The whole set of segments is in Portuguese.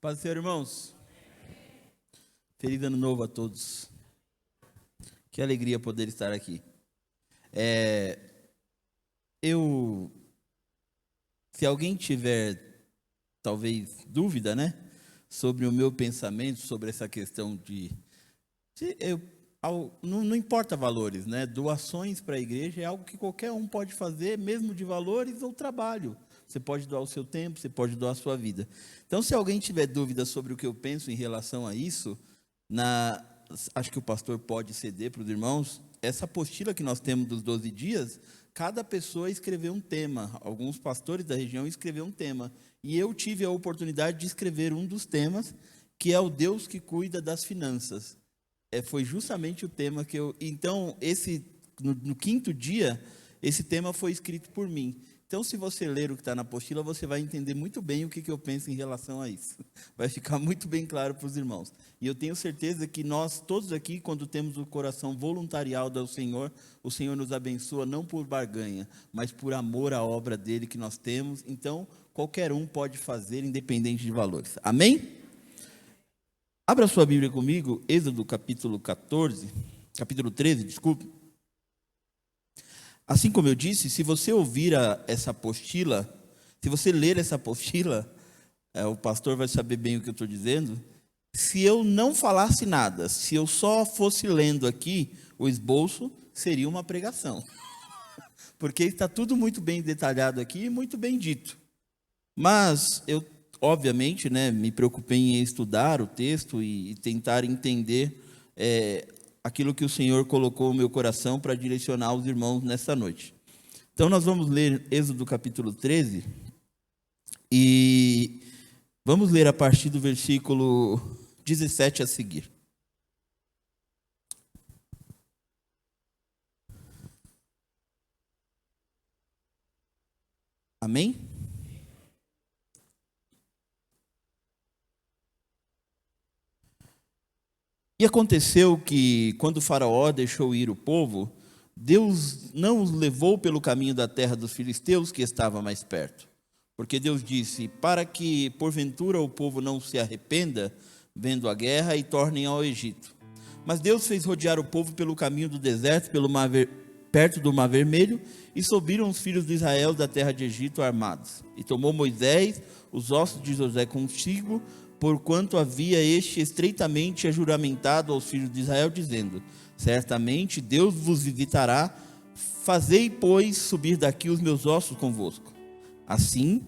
Paz do Senhor, irmãos. Feliz ano novo a todos. Que alegria poder estar aqui. Se alguém tiver, talvez, dúvida, sobre o meu pensamento, sobre essa questão não importa valores, doações para a igreja é algo que qualquer um pode fazer, mesmo de valores ou trabalho. Você pode doar o seu tempo, você pode doar a sua vida. Então, se alguém tiver dúvida sobre o que eu penso em relação a isso, acho que o pastor pode ceder para os irmãos. Essa apostila que nós temos dos 12 dias, cada pessoa escreveu um tema. Alguns pastores da região escreveram um tema. E eu tive a oportunidade de escrever um dos temas, que é o Deus que cuida das finanças. Foi justamente o tema que eu... Então, no quinto dia, esse tema foi escrito por mim. Então, se você ler o que está na apostila, você vai entender muito bem o que eu penso em relação a isso. Vai ficar muito bem claro para os irmãos. E eu tenho certeza que nós, todos aqui, quando temos o coração voluntarial do Senhor, o Senhor nos abençoa não por barganha, mas por amor à obra dele que nós temos. Então, qualquer um pode fazer, independente de valores. Amém? Abra sua Bíblia comigo, Êxodo capítulo 13, desculpe. Assim como eu disse, se você ouvir essa apostila, se você ler essa apostila, o pastor vai saber bem o que eu estou dizendo. Se eu não falasse nada, se eu só fosse lendo aqui o esboço, seria uma pregação. Porque está tudo muito bem detalhado aqui e muito bem dito. Mas eu, obviamente, me preocupei em estudar o texto e tentar entender aquilo que o Senhor colocou no meu coração para direcionar os irmãos nesta noite. Então, nós vamos ler Êxodo capítulo 13 e vamos ler a partir do versículo 17 a seguir. Amém? E aconteceu que, quando Faraó deixou ir o povo, Deus não os levou pelo caminho da terra dos filisteus, que estava mais perto. Porque Deus disse, para que, porventura, o povo não se arrependa, vendo a guerra, e tornem ao Egito. Mas Deus fez rodear o povo pelo caminho do deserto, perto do Mar Vermelho, e subiram os filhos de Israel da terra de Egito armados. E tomou Moisés os ossos de José consigo, porquanto havia este estreitamente ajuramentado aos filhos de Israel, dizendo, certamente Deus vos visitará, fazei, pois, subir daqui os meus ossos convosco. Assim,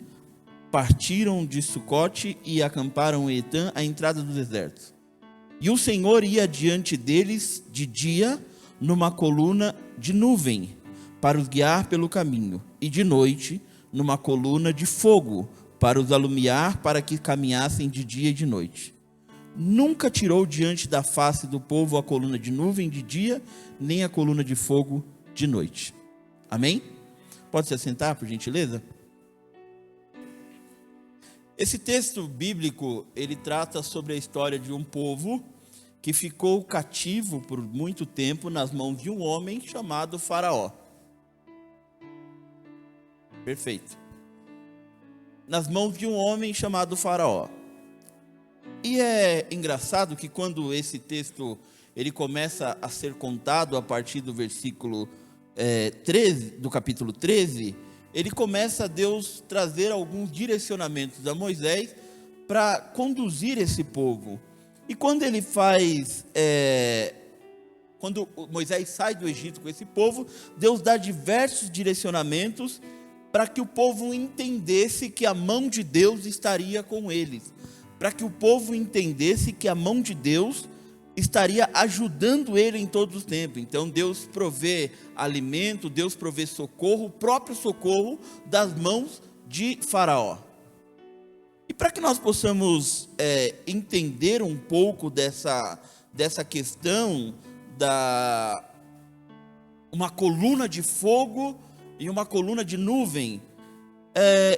partiram de Sucote e acamparam em Etã, à entrada do deserto. E o Senhor ia diante deles de dia, numa coluna de nuvem, para os guiar pelo caminho, e de noite, numa coluna de fogo, para os alumiar, para que caminhassem de dia e de noite. Nunca tirou diante da face do povo a coluna de nuvem de dia, nem a coluna de fogo de noite. Amém? Pode se assentar, por gentileza? Esse texto bíblico, ele trata sobre a história de um povo que ficou cativo por muito tempo nas mãos de um homem chamado Faraó. Perfeito. Nas mãos de um homem chamado Faraó. E é engraçado que quando esse texto ele começa a ser contado a partir do versículo 13, do capítulo 13, ele começa a Deus trazer alguns direcionamentos a Moisés para conduzir esse povo. E quando ele quando Moisés sai do Egito com esse povo, Deus dá diversos direcionamentos para que o povo entendesse que a mão de Deus estaria com eles, para que o povo entendesse que a mão de Deus estaria ajudando ele em todos os tempos. Então Deus provê alimento, Deus provê socorro, o próprio socorro das mãos de Faraó. E para que nós possamos entender um pouco dessa questão uma coluna de fogo e uma coluna de nuvem,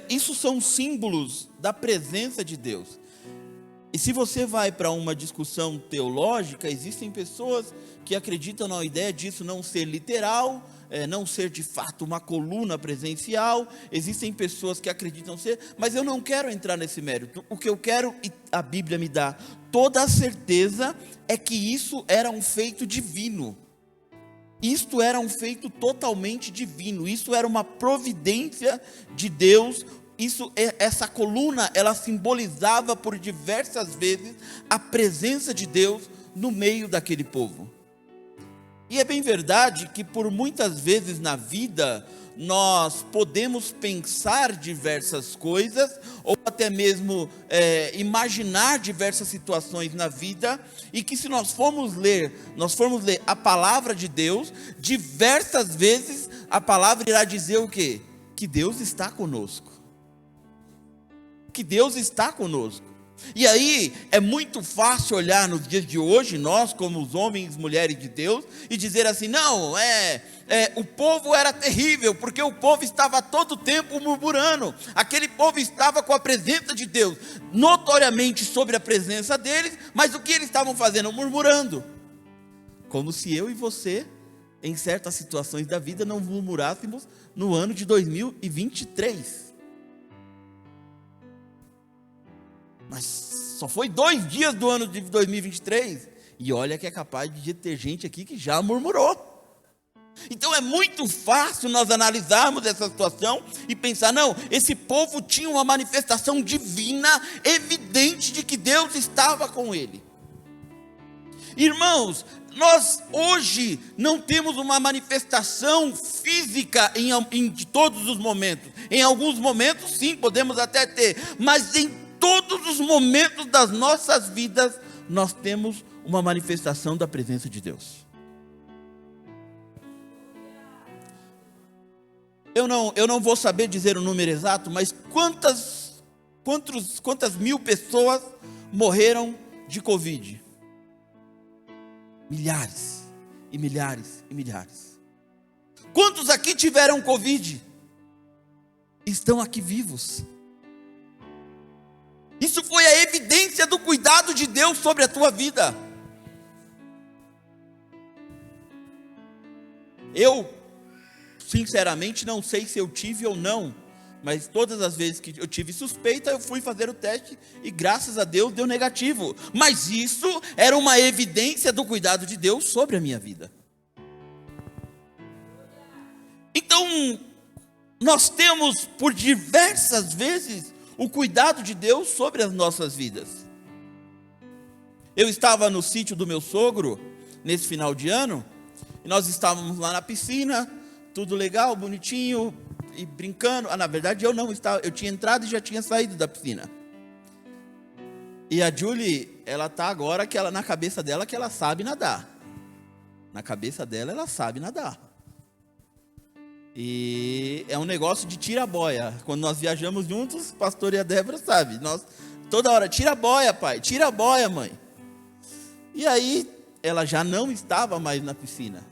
isso são símbolos da presença de Deus. E se você vai para uma discussão teológica, existem pessoas que acreditam na ideia disso não ser literal não ser de fato uma coluna presencial, existem pessoas que acreditam ser, mas eu não quero entrar nesse mérito. O que eu quero, e a Bíblia me dá toda a certeza, é que isso era um feito divino. Isto era um feito totalmente divino, isso era uma providência de Deus. Essa coluna, ela simbolizava por diversas vezes a presença de Deus no meio daquele povo. E é bem verdade que por muitas vezes na vida nós podemos pensar diversas coisas, ou até mesmo imaginar diversas situações na vida, e que se nós formos ler a palavra de Deus, diversas vezes a palavra irá dizer o quê? Que Deus está conosco. Que Deus está conosco. E aí é muito fácil olhar nos dias de hoje, nós como os homens e mulheres de Deus, e dizer assim, não, o povo era terrível, porque o povo estava todo tempo murmurando, aquele povo estava com a presença de Deus, notoriamente sobre a presença deles, mas o que eles estavam fazendo? Murmurando, como se eu e você, em certas situações da vida, não murmurássemos no ano de 2023, mas só foi 2 dias do ano de 2023, e olha que é capaz de ter gente aqui que já murmurou. Então é muito fácil nós analisarmos essa situação e pensar, não, esse povo tinha uma manifestação divina, evidente de que Deus estava com ele. Irmãos, nós hoje não temos uma manifestação física de todos os momentos. Em alguns momentos sim, podemos até ter, mas em todos os momentos das nossas vidas, nós temos uma manifestação da presença de Deus. Eu não vou saber dizer o número exato, mas quantas mil pessoas morreram de Covid? Milhares, e milhares, e milhares. Quantos aqui tiveram Covid? Estão aqui vivos. Isso foi a evidência do cuidado de Deus sobre a tua vida. Eu, sinceramente, não sei se eu tive ou não, mas todas as vezes que eu tive suspeita, eu fui fazer o teste e graças a Deus deu negativo. Mas isso era uma evidência do cuidado de Deus sobre a minha vida. Então, nós temos por diversas vezes o cuidado de Deus sobre as nossas vidas. Eu estava no sítio do meu sogro, nesse final de ano, e nós estávamos lá na piscina, tudo legal, bonitinho, e brincando. Na verdade eu não estava, eu tinha entrado e já tinha saído da piscina. E a Julie, ela está agora, que ela, na cabeça dela, que ela sabe nadar. Na cabeça dela, ela sabe nadar. E é um negócio de tira-boia. Quando nós viajamos juntos, o pastor e a Débora sabem. Nós, toda hora, tira a boia, pai, tira a boia, mãe. E aí, ela já não estava mais na piscina.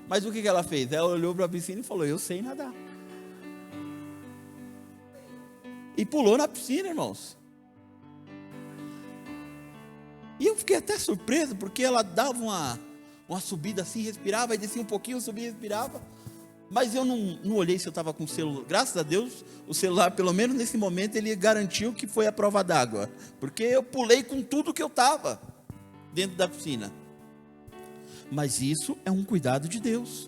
Mas o que ela fez? Ela olhou para a piscina e falou, eu sei nadar. E pulou na piscina, irmãos. E eu fiquei até surpreso, porque ela dava uma subida assim, respirava, e descia um pouquinho, subia e respirava. Mas eu não olhei se eu estava com o celular. Graças a Deus, o celular, pelo menos nesse momento, ele garantiu que foi a prova d'água. Porque eu pulei com tudo que eu estava dentro da piscina. Mas isso é um cuidado de Deus.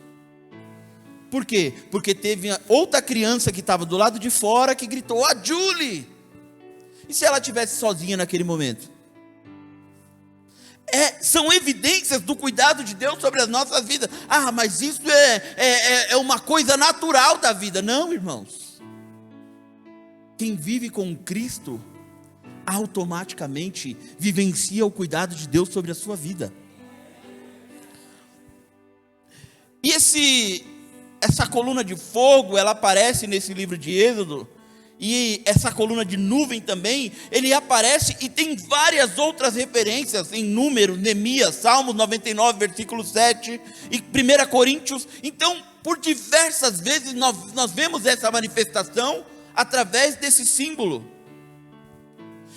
Por quê? Porque teve outra criança que estava do lado de fora que gritou, a Julie! E se ela estivesse sozinha naquele momento? São evidências do cuidado de Deus sobre as nossas vidas. Ah, mas isso é uma coisa natural da vida. Não, irmãos. Quem vive com Cristo, automaticamente vivencia o cuidado de Deus sobre a sua vida. E essa coluna de fogo, ela aparece nesse livro de Êxodo. E essa coluna de nuvem também, ele aparece e tem várias outras referências em Números, Neemias, Salmos 99, versículo 7 e 1 Coríntios. Então, por diversas vezes nós vemos essa manifestação através desse símbolo.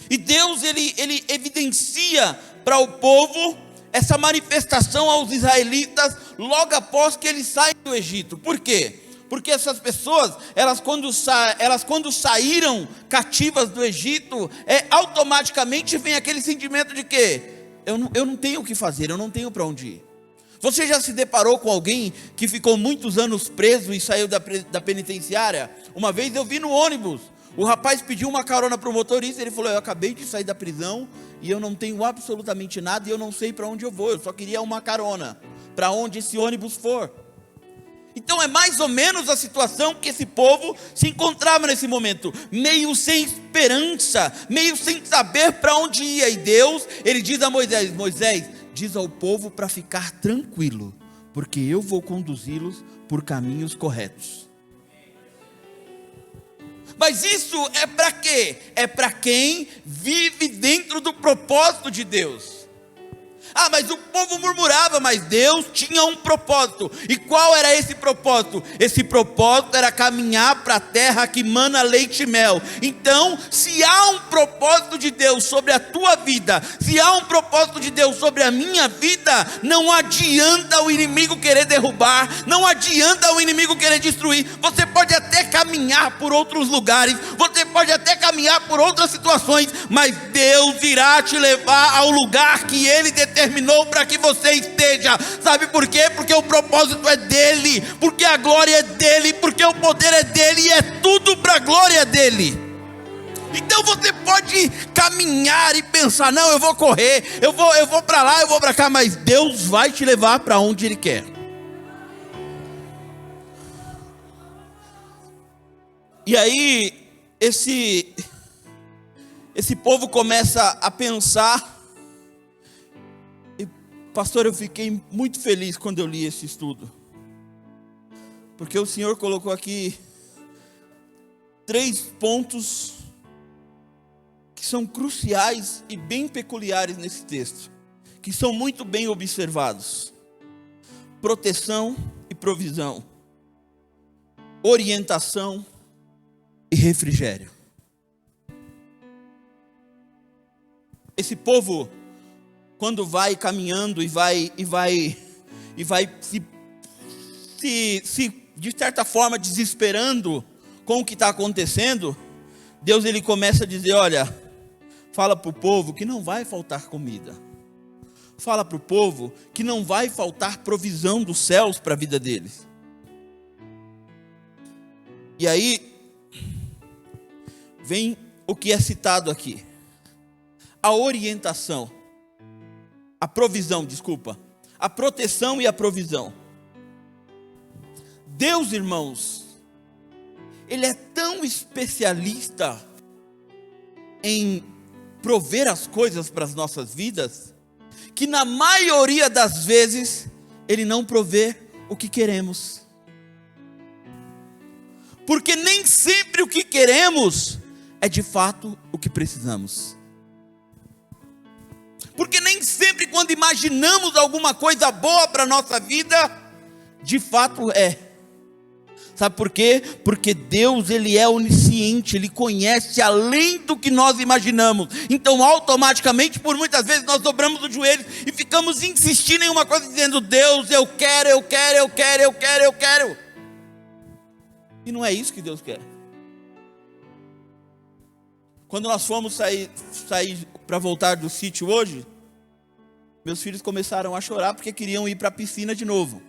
E Deus, ele evidencia para o povo essa manifestação aos israelitas logo após que eles saem do Egito. Por quê? Porque essas pessoas, elas quando saíram cativas do Egito, automaticamente vem aquele sentimento de que eu não tenho o que fazer, eu não tenho para onde ir. Você já se deparou com alguém que ficou muitos anos preso e saiu da penitenciária? Uma vez eu vi no ônibus, o rapaz pediu uma carona para o motorista, ele falou: eu acabei de sair da prisão e eu não tenho absolutamente nada e eu não sei para onde eu vou, eu só queria uma carona, para onde esse ônibus for. Então é mais ou menos a situação que esse povo se encontrava nesse momento, meio sem esperança, meio sem saber para onde ia. E Deus, ele diz a Moisés: Moisés, diz ao povo para ficar tranquilo, porque eu vou conduzi-los por caminhos corretos. Mas isso é para quê? É para quem vive dentro do propósito de Deus. Ah, mas o povo murmurava, mas Deus tinha um propósito. E qual era esse propósito? Esse propósito era caminhar para a terra que mana leite e mel. Então, se há um propósito de Deus sobre a tua vida, se há um propósito de Deus sobre a minha vida, não adianta o inimigo querer derrubar, não adianta o inimigo querer destruir. Você pode até caminhar por outros lugares, você pode até caminhar por outras situações, mas Deus irá te levar ao lugar que Ele determinou para que você esteja. Sabe por quê? Porque o propósito é dele, porque a glória é dele, porque o poder é dele, e é tudo para a glória dele. Então você pode caminhar e pensar: não, eu vou correr, eu vou para lá, eu vou para cá, mas Deus vai te levar para onde Ele quer. E aí esse povo começa a pensar. Pastor, eu fiquei muito feliz quando eu li esse estudo, porque o Senhor colocou aqui 3 pontos que são cruciais e bem peculiares nesse texto, que são muito bem observados: proteção e provisão, orientação e refrigério. Esse povo, quando vai caminhando e vai se de certa forma desesperando com o que está acontecendo, Deus, ele começa a dizer: olha, fala para o povo que não vai faltar comida, fala para o povo que não vai faltar provisão dos céus para a vida deles. E aí vem o que é citado aqui: a orientação, a provisão, a proteção e a provisão. Deus, irmãos, Ele é tão especialista em prover as coisas para as nossas vidas, que na maioria das vezes, Ele não provê o que queremos. Porque nem sempre o que queremos é de fato o que precisamos. Porque nem sempre quando imaginamos alguma coisa boa para a nossa vida, de fato é. Sabe por quê? Porque Deus, Ele é onisciente, Ele conhece além do que nós imaginamos. Então automaticamente, por muitas vezes, nós dobramos os joelhos e ficamos insistindo em uma coisa, dizendo: Deus, eu quero. E não é isso que Deus quer. Quando nós fomos sair para voltar do sítio hoje, meus filhos começaram a chorar porque queriam ir para a piscina de novo.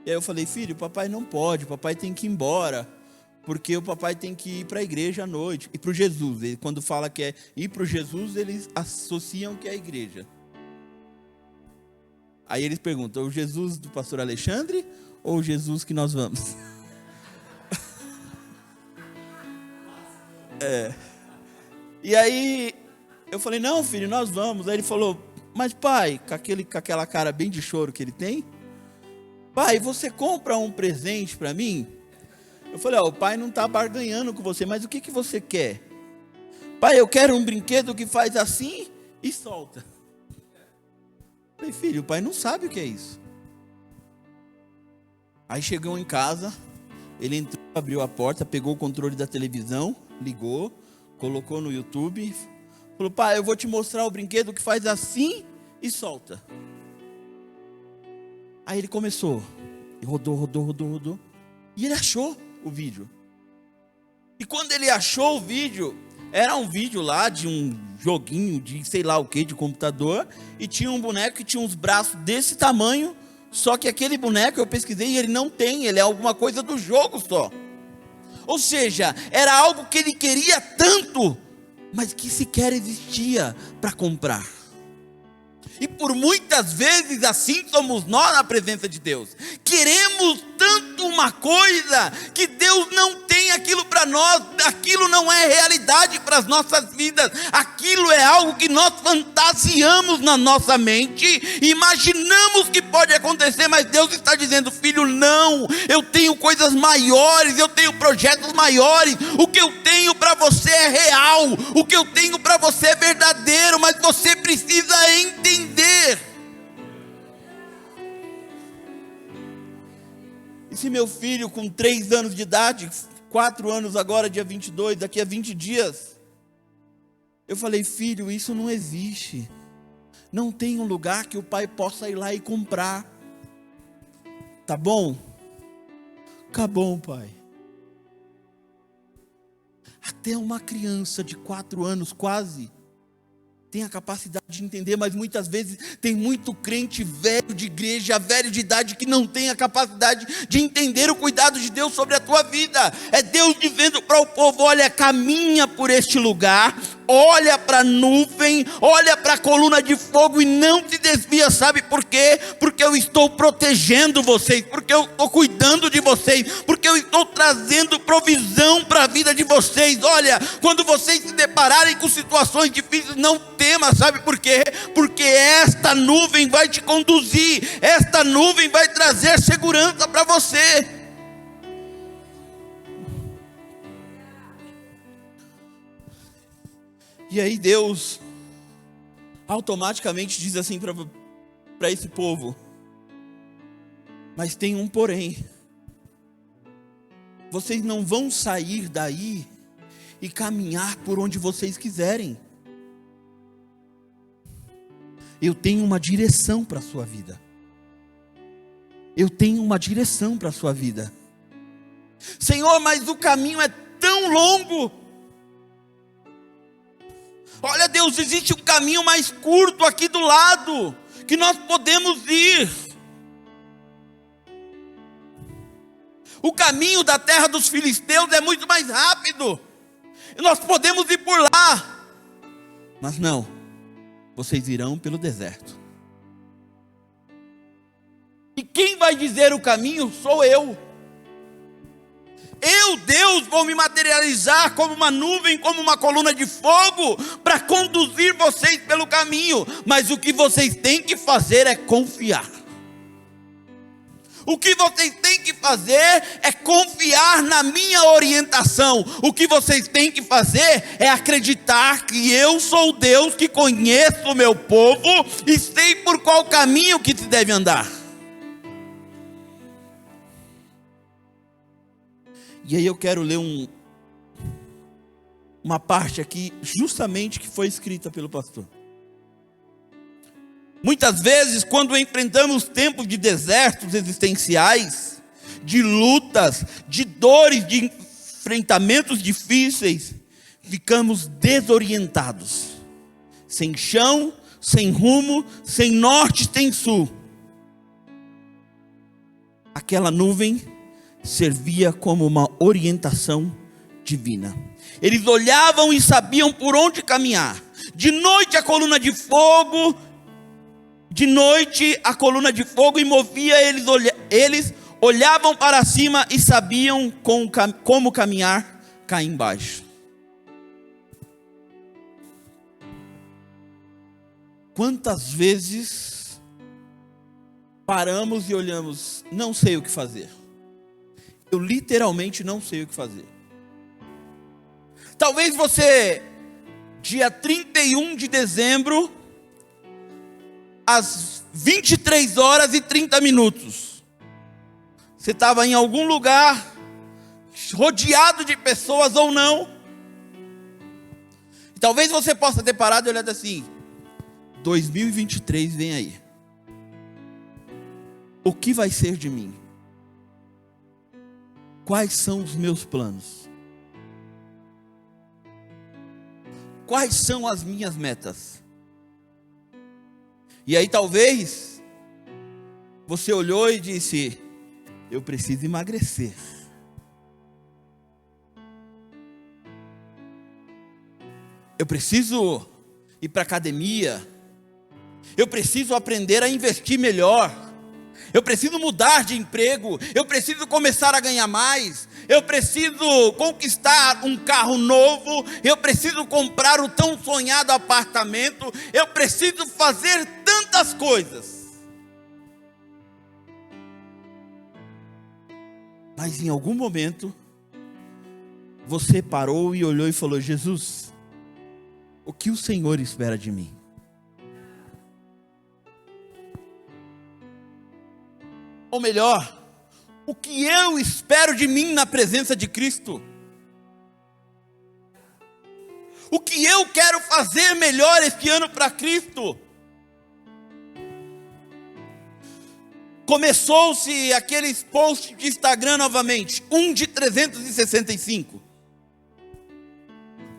E aí eu falei: filho, papai não pode, papai tem que ir embora, porque o papai tem que ir para a igreja à noite, e para o Jesus. Ele, quando fala que é ir para o Jesus, eles associam que é a igreja. Aí eles perguntam: o Jesus do pastor Alexandre ou o Jesus que nós vamos? E aí eu falei: não, filho, nós vamos. Aí ele falou: mas pai, com aquela cara bem de choro que ele tem, pai, você compra um presente para mim? Eu falei: o pai não está barganhando com você, mas o que você quer? Pai, eu quero um brinquedo que faz assim e solta. Eu falei: filho, o pai não sabe o que é isso. Aí chegou em casa, ele entrou, abriu a porta, pegou o controle da televisão, ligou, colocou no YouTube, falou: pai, eu vou te mostrar o brinquedo que faz assim e solta. Aí ele começou, rodou, e ele achou o vídeo. E quando ele achou o vídeo, era um vídeo lá de um joguinho de sei lá o que, de computador, e tinha um boneco que tinha uns braços desse tamanho, só que aquele boneco eu pesquisei e ele não tem, ele é alguma coisa do jogo só. Ou seja, era algo que ele queria tanto, mas que sequer existia para comprar. E por muitas vezes assim somos nós na presença de Deus. Queremos tanto uma coisa que Deus não tem aquilo para nós. Aquilo não é realidade para as nossas vidas. Aquilo é algo que nós fantasiamos na nossa mente, imaginamos que pode acontecer, mas Deus está dizendo: filho, não, eu tenho coisas maiores, eu tenho projetos maiores. O que eu tenho para você é real, o que eu tenho para você é verdadeiro, mas você precisa entender. E se meu filho com 3 anos de idade, 4 anos agora, dia 22, daqui a 20 dias, eu falei: filho, isso não existe. Não tem um lugar que o pai possa ir lá e comprar. Tá bom? Tá bom, pai. Até uma criança de 4 anos quase tem a capacidade de entender, mas muitas vezes tem muito crente velho de igreja, velho de idade, que não tem a capacidade de entender o cuidado de Deus sobre a tua vida. É Deus dizendo para o povo: olha, caminha por este lugar, olha para a nuvem, olha para a coluna de fogo e não te desvia. Sabe por quê? Porque eu estou protegendo vocês, porque eu estou cuidando de vocês, porque eu estou trazendo provisão para a vida de vocês. Olha, quando vocês se depararem com situações difíceis, não tema. Sabe por quê? Porque esta nuvem vai te conduzir, esta nuvem vai trazer segurança para você. E aí Deus automaticamente diz assim para esse povo: mas tem um porém. Vocês não vão sair daí e caminhar por onde vocês quiserem. Eu tenho uma direção para a sua vida. Eu tenho uma direção para a sua vida. Senhor, mas o caminho é tão longo. Olha, Deus, existe um caminho mais curto aqui do lado, que nós podemos ir. O caminho da terra dos filisteus é muito mais rápido, e nós podemos ir por lá. Mas não, vocês irão pelo deserto. E quem vai dizer o caminho sou eu. Eu, Deus, vou me materializar como uma nuvem, como uma coluna de fogo, para conduzir vocês pelo caminho. Mas o que vocês têm que fazer é confiar. O que vocês têm que fazer é confiar na minha orientação. O que vocês têm que fazer é acreditar que eu sou o Deus que conheço o meu povo e sei por qual caminho que se deve andar. E aí eu quero ler uma parte aqui, justamente que foi escrita pelo pastor. Muitas vezes, quando enfrentamos tempos de desertos existenciais, de lutas, de dores, de enfrentamentos difíceis, ficamos desorientados, sem chão, sem rumo, sem norte, sem sul. Aquela nuvem servia como uma orientação divina. Eles olhavam e sabiam por onde caminhar. De noite a coluna de fogo e movia, eles olhavam para cima e sabiam como caminhar cá embaixo. Quantas vezes paramos e olhamos: não sei o que fazer. Eu literalmente não sei o que fazer. Talvez você, dia 31 de dezembro, às 23h30, você estava em algum lugar, rodeado de pessoas ou não. E talvez você possa ter parado e olhado assim: 2023 vem aí. O que vai ser de mim? Quais são os meus planos? Quais são as minhas metas? E aí talvez você olhou e disse: eu preciso emagrecer. Eu preciso ir para a academia. Eu preciso aprender a investir melhor. Eu preciso mudar de emprego. Eu preciso começar a ganhar mais. Eu preciso conquistar um carro novo. Eu preciso comprar o tão sonhado apartamento. Eu preciso fazer tantas coisas. Mas em algum momento, você parou e olhou e falou: Jesus, o que o Senhor espera de mim? Ou melhor, o que eu espero de mim na presença de Cristo? O que eu quero fazer melhor este ano para Cristo? Começou-se aqueles posts de Instagram novamente, 1 de 365,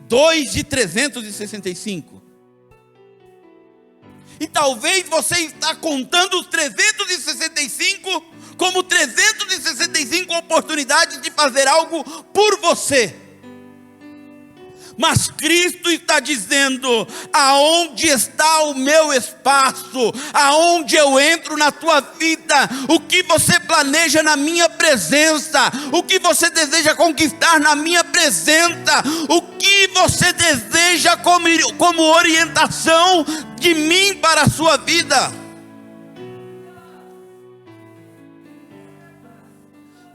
2 de 365. E talvez você está contando os 365 como 365 oportunidades de fazer algo por você. Mas Cristo está dizendo: aonde está o meu espaço? Aonde eu entro na tua vida? O que você planeja na minha presença? O que você deseja conquistar na minha presença? O que você deseja como orientação de mim para a sua vida?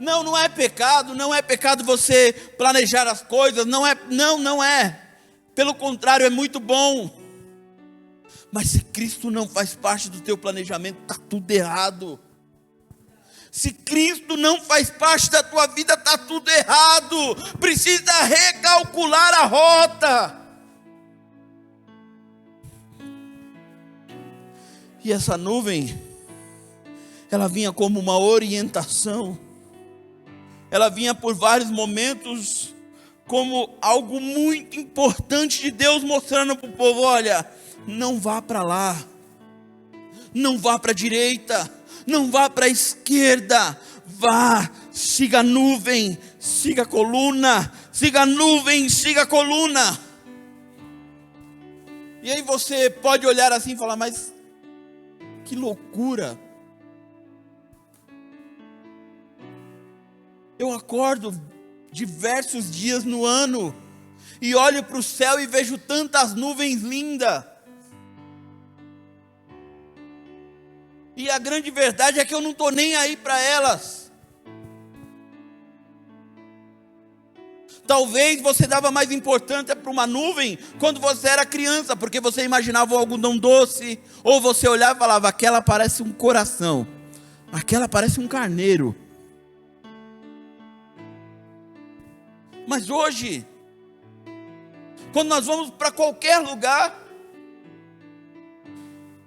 Não é pecado, não é pecado você planejar as coisas, não é. Pelo contrário, é muito bom. Mas se Cristo não faz parte do teu planejamento, está tudo errado. Se Cristo não faz parte da tua vida, está tudo errado. Precisa recalcular a rota. E essa nuvem, ela vinha como uma orientação. Ela vinha por vários momentos como algo muito importante de Deus, mostrando para o povo: olha, não vá para lá, não vá para a direita, não vá para a esquerda, vá, siga a nuvem, siga a coluna, siga a nuvem, siga a coluna. E aí você pode olhar assim e falar: mas que loucura! Eu acordo diversos dias no ano e olho para o céu e vejo tantas nuvens lindas. E a grande verdade é que eu não estou nem aí para elas. Talvez você dava mais importância para uma nuvem quando você era criança, porque você imaginava o algodão doce, ou você olhava e falava: aquela parece um coração, aquela parece um carneiro. Mas hoje, quando nós vamos para qualquer lugar,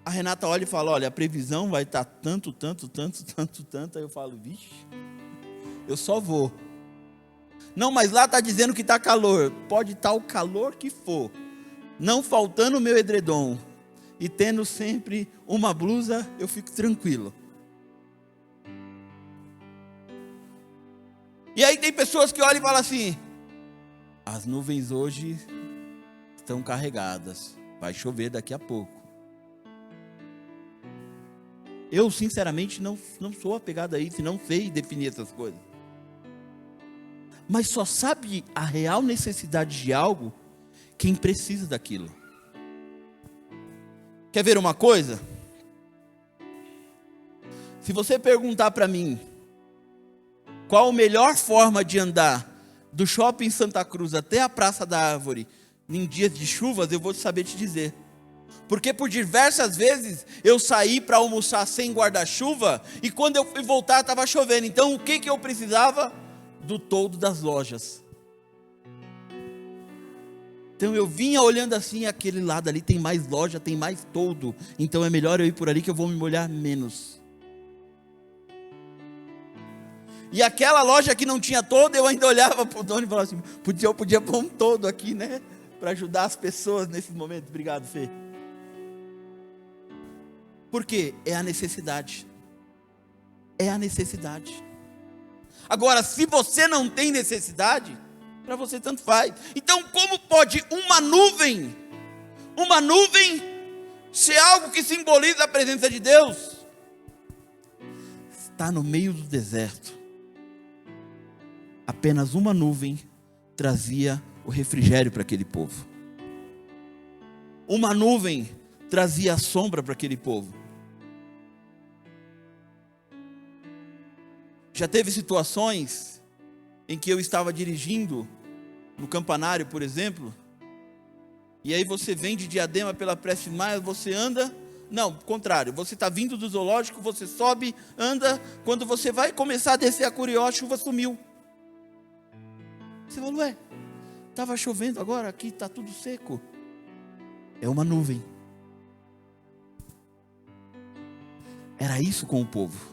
a Renata olha e fala: olha, a previsão vai estar tanto. Aí eu falo: vixe, eu só vou. Não, mas lá está dizendo que está calor. Pode estar o calor que for, não faltando o meu edredom e tendo sempre uma blusa, eu fico tranquilo. E aí tem pessoas que olham e falam assim: as nuvens hoje estão carregadas, vai chover daqui a pouco. Eu sinceramente não sou apegado a isso, não sei definir essas coisas. Mas só sabe a real necessidade de algo quem precisa daquilo. Quer ver uma coisa? Se você perguntar para mim qual a melhor forma de andar do shopping Santa Cruz até a Praça da Árvore em dias de chuvas, eu vou saber te dizer. Porque por diversas vezes eu saí para almoçar sem guarda-chuva e quando eu fui voltar estava chovendo. Então o que eu precisava? Do toldo das lojas. Então eu vinha olhando assim, aquele lado ali tem mais loja, tem mais toldo, então é melhor eu ir por ali que eu vou me molhar menos. E aquela loja que não tinha toldo, eu ainda olhava para o dono e falava assim, eu podia pôr um toldo aqui, né? Para ajudar as pessoas nesse momento. Obrigado, Fê. Por quê? É a necessidade. É a necessidade. Agora, se você não tem necessidade, para você tanto faz. Então, como pode uma nuvem ser algo que simboliza a presença de Deus? Está no meio do deserto. Apenas uma nuvem trazia o refrigério para aquele povo. Uma nuvem trazia a sombra para aquele povo. Já teve situações em que eu estava dirigindo no Campanário, por exemplo, e aí você vem de Diadema pela Prestes Maia, você anda, não, contrário, você está vindo do zoológico, você sobe, anda, quando você vai começar a descer a Curió, a chuva sumiu. Você falou, ué, estava chovendo, agora aqui está tudo seco. É uma nuvem. Era isso com o povo.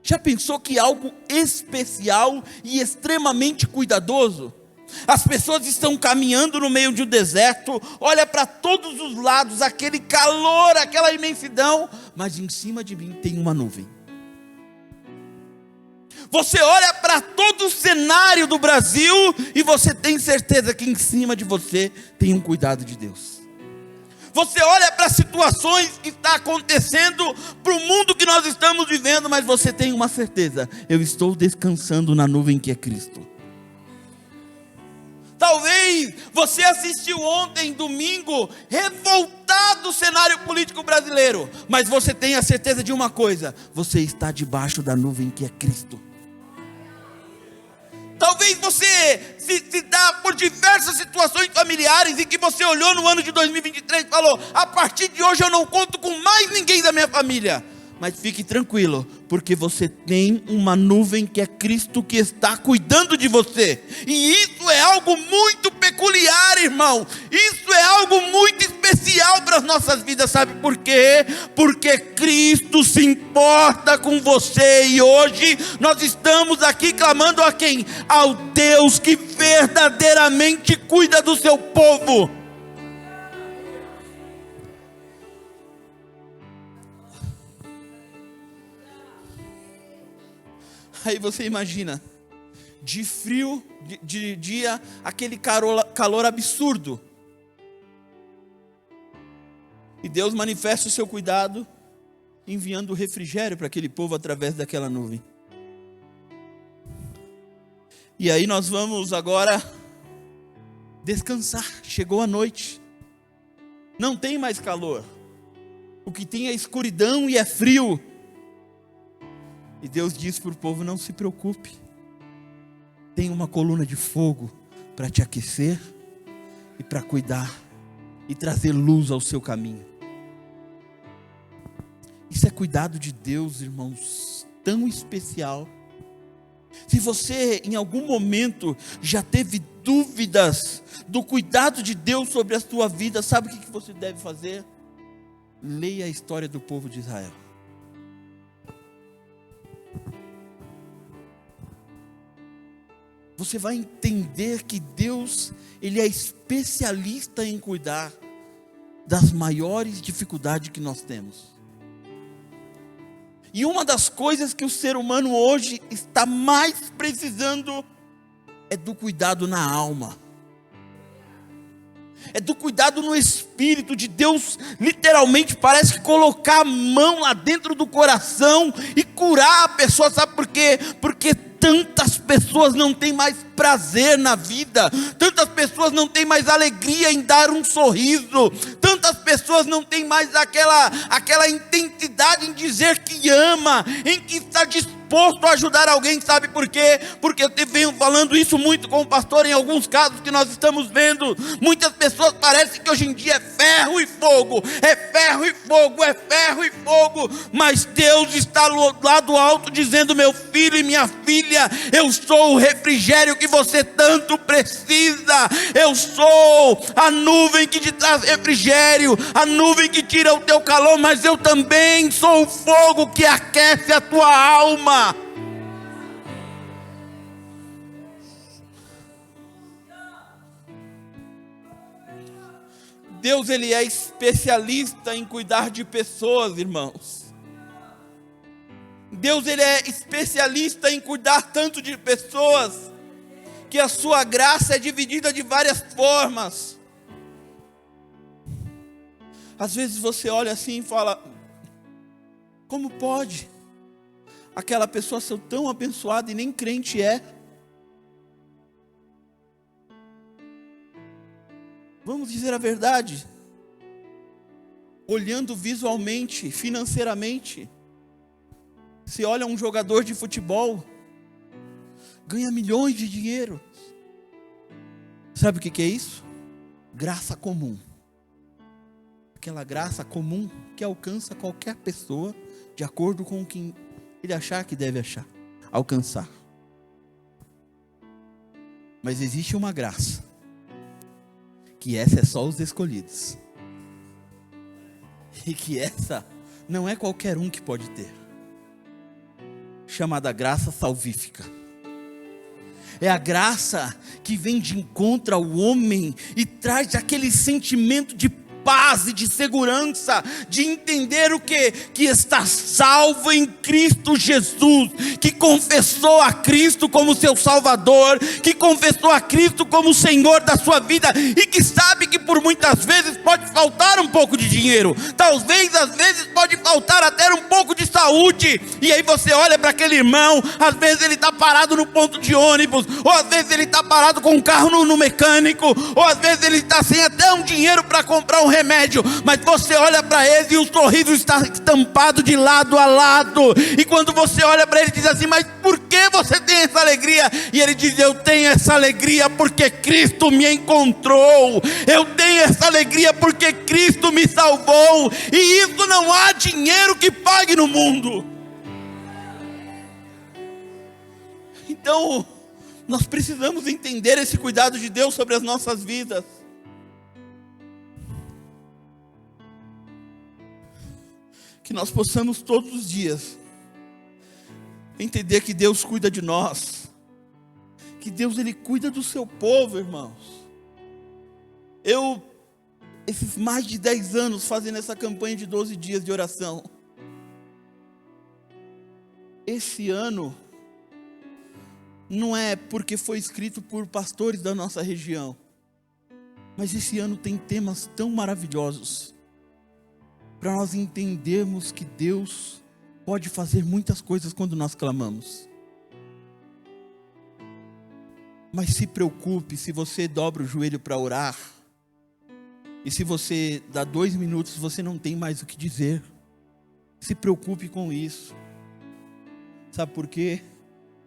Já pensou que algo especial e extremamente cuidadoso? As pessoas estão caminhando no meio de um deserto, olha para todos os lados, aquele calor, aquela imensidão, mas em cima de mim tem uma nuvem. Você olha para todo o cenário do Brasil e você tem certeza que em cima de você tem um cuidado de Deus. Você olha para as situações que estão acontecendo, para o mundo que nós estamos vivendo, mas você tem uma certeza: eu estou descansando na nuvem que é Cristo. Talvez você assistiu ontem, domingo, revoltado do cenário político brasileiro, mas você tem a certeza de uma coisa: você está debaixo da nuvem que é Cristo. Talvez você se dá por diversas situações familiares em que você olhou no ano de 2023 e falou: a partir de hoje eu não conto com mais ninguém da minha família. Mas fique tranquilo, porque você tem uma nuvem que é Cristo que está cuidando de você. E isso é algo muito peculiar, irmão. Isso é algo muito especial para as nossas vidas. Sabe por quê? Porque Cristo se importa com você. E hoje nós estamos aqui clamando a quem? Ao Deus que verdadeiramente cuida do seu povo. Aí você imagina, de frio, de dia, aquele calor absurdo. E Deus manifesta o seu cuidado, enviando o refrigério para aquele povo através daquela nuvem. E aí nós vamos agora descansar. Chegou a noite. Não tem mais calor. O que tem é escuridão e é frio. E Deus diz para o povo: não se preocupe, tem uma coluna de fogo para te aquecer e para cuidar e trazer luz ao seu caminho. Isso é cuidado de Deus, irmãos, tão especial. Se você em algum momento já teve dúvidas do cuidado de Deus sobre a sua vida, sabe o que você deve fazer? Leia a história do povo de Israel. Você vai entender que Deus, Ele é especialista em cuidar das maiores dificuldades que nós temos. E uma das coisas que o ser humano hoje está mais precisando é do cuidado na alma. É do cuidado no espírito de Deus. Literalmente parece que colocar a mão lá dentro do coração e curar a pessoa. Sabe por quê? Porque tantas pessoas não têm mais prazer na vida, tantas pessoas não têm mais alegria em dar um sorriso, tantas pessoas não têm mais aquela intensidade em dizer que ama, em que está disposto disposto a ajudar alguém, sabe por quê? Porque eu venho falando isso muito com o pastor em alguns casos que nós estamos vendo. Muitas pessoas parecem que hoje em dia é ferro e fogo, é ferro e fogo, é ferro e fogo, mas Deus está lá do alto dizendo: meu filho e minha filha, eu sou o refrigério que você tanto precisa, eu sou a nuvem que te traz refrigério, a nuvem que tira o teu calor, mas eu também sou o fogo que aquece a tua alma. Deus, Ele é especialista em cuidar de pessoas, irmãos. Deus, Ele é especialista em cuidar tanto de pessoas, que a sua graça é dividida de várias formas. Às vezes você olha assim e fala: como pode aquela pessoa ser tão abençoada e nem crente é? Vamos dizer a verdade. Olhando visualmente, financeiramente, se olha um jogador de futebol, ganha milhões de dinheiro. Sabe o que é isso? Graça comum. Aquela graça comum que alcança qualquer pessoa de acordo com o que ele achar que deve alcançar. Mas existe uma graça, que essa é só os escolhidos, e que essa não é qualquer um que pode ter, chamada graça salvífica. É é que vem de encontro ao homem e traz aquele sentimento de paz e de segurança, de entender o que? Que está salvo em Cristo Jesus, que confessou a Cristo como seu Salvador, que confessou a Cristo como Senhor da sua vida, e que sabe que por muitas vezes pode faltar um pouco de dinheiro, talvez às vezes pode faltar até um pouco de saúde, e aí você olha para aquele irmão, às vezes ele está parado no ponto de ônibus, ou às vezes ele está parado com um carro no mecânico, ou às vezes ele está sem até um dinheiro para comprar um remédio, mas você olha para ele e o sorriso está estampado de lado a lado, e quando você olha para ele diz assim: mas por que você tem essa alegria? E ele diz: eu tenho essa alegria porque Cristo me encontrou, eu tenho essa alegria porque Cristo me salvou, e isso não há dinheiro que pague no mundo. Então nós precisamos entender esse cuidado de Deus sobre as nossas vidas. Que nós possamos todos os dias entender que Deus cuida de nós, que Deus, Ele cuida do seu povo, irmãos. Esses mais de 10 anos fazendo essa campanha de 12 dias de oração, esse ano não é porque foi escrito por pastores da nossa região, mas esse ano tem temas tão maravilhosos, para nós entendermos que Deus pode fazer muitas coisas quando nós clamamos. Mas se preocupe, se você dobra o joelho para orar, e se você dá 2 minutos, você não tem mais o que dizer. Se preocupe com isso. Sabe por quê?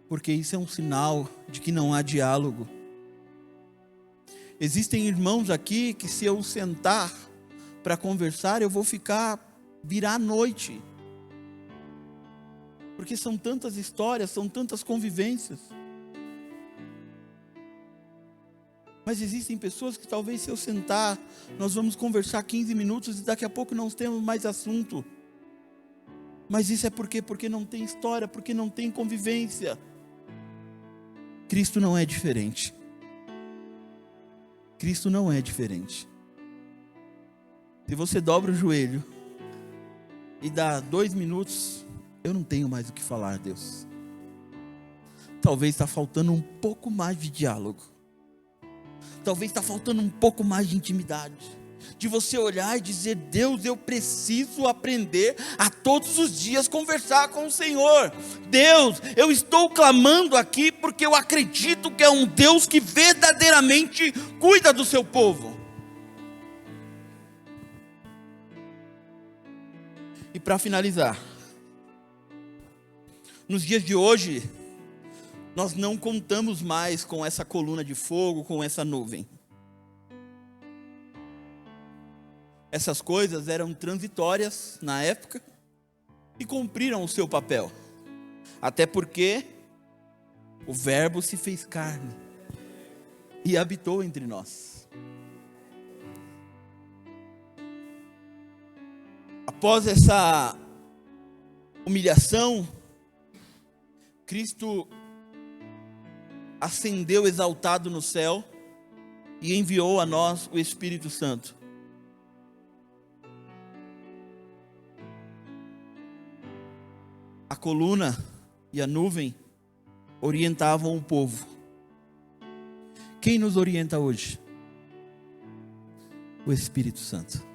Porque isso é um sinal de que não há diálogo. Existem irmãos aqui que, se eu sentar para conversar, eu vou virar a noite, porque são tantas histórias, são tantas convivências. Mas existem pessoas que talvez, se eu sentar, nós vamos conversar 15 minutos e daqui a pouco não temos mais assunto. Mas isso é porque não tem história, porque não tem convivência. Cristo não é diferente. Cristo não é diferente. Se você dobra o joelho e dá 2 minutos, eu não tenho mais o que falar, Deus. Talvez está faltando um pouco mais de diálogo. Talvez está faltando um pouco mais de intimidade. De você olhar e dizer: Deus, eu preciso aprender a todos os dias conversar com o Senhor. Deus, eu estou clamando aqui porque eu acredito que é um Deus que verdadeiramente cuida do seu povo. E para finalizar, Nos dias de hoje, nós não contamos mais com essa coluna de fogo, com essa nuvem. Essas coisas eram transitórias na época e cumpriram o seu papel. Até porque o Verbo se fez carne e habitou entre nós. Após essa humilhação, Cristo ascendeu exaltado no céu e enviou a nós o Espírito Santo. A coluna e a nuvem orientavam o povo. Quem nos orienta hoje? O Espírito Santo.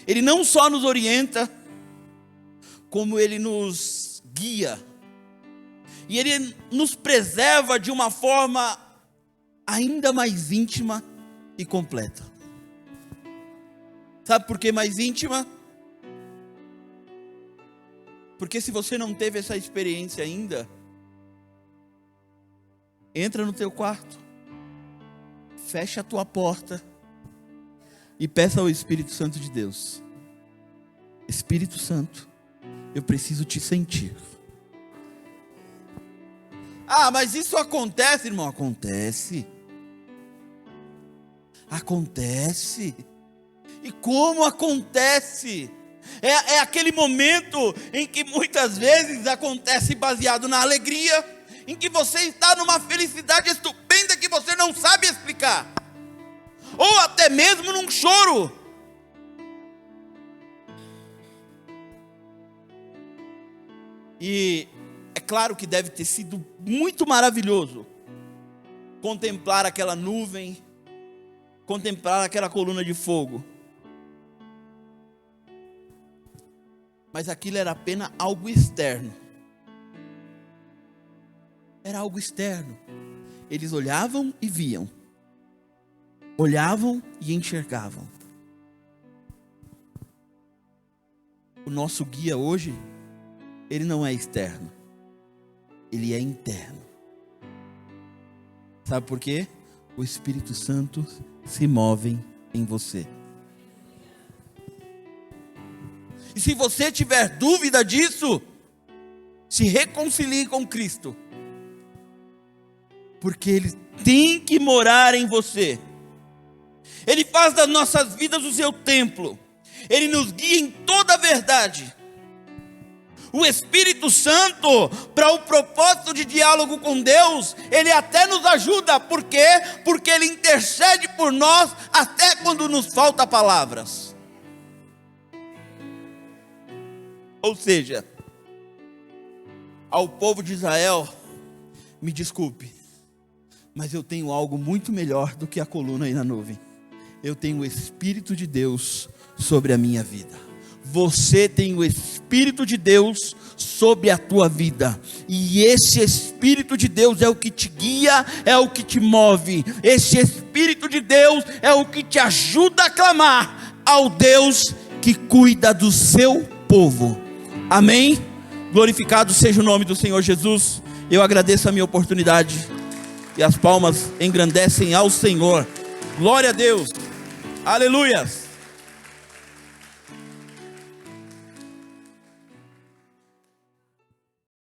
Ele não só nos orienta, como ele nos guia. E ele nos preserva de uma forma ainda mais íntima e completa. Sabe por que mais íntima? Porque se você não teve essa experiência ainda, entra no teu quarto, fecha a tua porta e peça ao Espírito Santo de Deus: Espírito Santo, eu preciso te sentir. Ah, mas isso acontece, irmão? Acontece. Acontece. E como acontece? É aquele momento em que muitas vezes acontece baseado na alegria, em que você está numa felicidade estupenda que você não sabe explicar, ou até mesmo num choro. E é claro que deve ter sido muito maravilhoso contemplar aquela nuvem, contemplar aquela coluna de fogo. Mas aquilo era apenas algo externo. Era algo externo. Eles olhavam e viam. Olhavam e enxergavam. O nosso guia hoje, ele não é externo. Ele é interno. Sabe por quê? O Espírito Santo se move em você. E se você tiver dúvida disso, se reconcilie com Cristo. Porque Ele tem que morar em você. Ele faz das nossas vidas o seu templo. Ele nos guia em toda a verdade. O Espírito Santo, para o propósito de diálogo com Deus, Ele até nos ajuda. Por quê? Porque Ele intercede por nós até quando nos falta palavras. Ou seja, ao povo de Israel, me desculpe, mas eu tenho algo muito melhor do que a coluna e a nuvem. Eu tenho o Espírito de Deus sobre a minha vida. Você tem o Espírito de Deus sobre a tua vida. E esse Espírito de Deus é o que te guia, é o que te move. Esse Espírito de Deus é o que te ajuda a clamar ao Deus que cuida do seu povo. Amém? Glorificado seja o nome do Senhor Jesus. Eu agradeço a minha oportunidade. E as palmas engrandecem ao Senhor. Glória a Deus. Aleluias.